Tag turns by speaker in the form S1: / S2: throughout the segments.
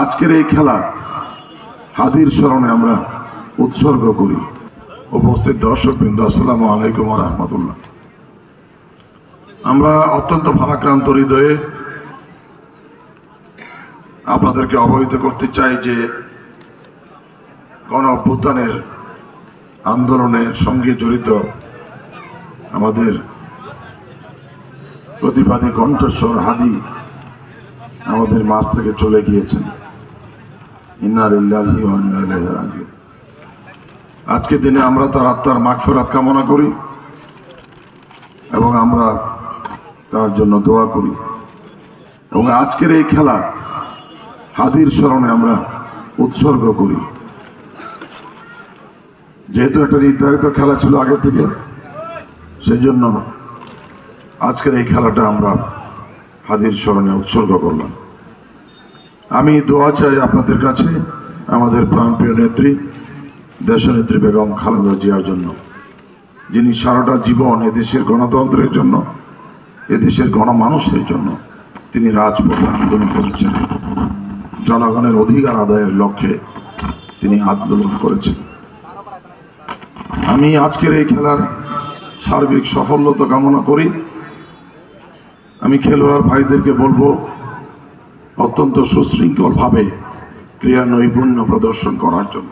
S1: আজকের এই খেলা হাদির স্মরণে আমরা উৎসর্গ করি। উপস্থিত দর্শকবৃন্দ, আসসালামু আলাইকুম ওয়া রাহমাতুল্লাহ। আমরা অত্যন্ত ভারাক্রান্ত হৃদয়ে আপনাদেরকে অবহিত করতে চাই যে গণ অভ্যুত্থানের আন্দোলনের সঙ্গে জড়িত আমাদের প্রতিবাদী কণ্ঠস্বর হাদি আমাদের মাঝ থেকে চলে গিয়েছেন। ইন্না লিল্লাহি ওয়া ইন্না ইলাইহি রাজিউন। আজকের দিনে আমরা তার আত্মার মাগফিরাত কামনা করি এবং আমরা তার জন্য দোয়া করি এবং আজকের এই খেলা হাদির স্মরণে আমরা উৎসর্গ করি। যেহেতু একটা নির্ধারিত খেলা ছিল আগে থেকে, সেই জন্য আজকের এই খেলাটা আমরা হাদির স্মরণে উৎসর্গ করলাম। আমি দোয়া চাই আপনাদের কাছে আমাদের প্রাণপ্রিয় নেত্রী দেশনেত্রী বেগম খালেদা জিয়ার জন্য, যিনি সারাটা জীবন এদেশের গণতন্ত্রের জন্য, এদেশের গণমানুষের জন্য তিনি রাজপথে আন্দোলন করেছেন, জনগণের অধিকার আদায়ের লক্ষ্যে তিনি আন্দোলন করেছেন। আমি আজকের এই খেলার সার্বিক সাফল্যতা কামনা করি। আমি খেলোয়াড় ভাইদেরকে বলবো অত্যন্ত সুশৃঙ্খলভাবে ক্রীড়া নৈপুণ্য প্রদর্শন করার জন্য।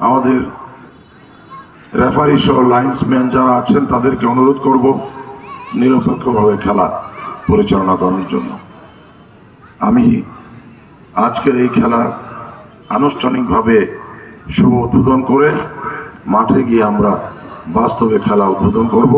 S1: আমাদের রেফারি সহ লাইন্সম্যান যারা আছেন তাদেরকে অনুরোধ করব নিরপেক্ষভাবে খেলা পরিচালনা করার জন্য। আমি আজকের এই খেলা আনুষ্ঠানিকভাবে শুভ উদ্বোধন করে মাঠে গিয়ে আমরা বাস্তবে খেলা উদ্বোধন করব।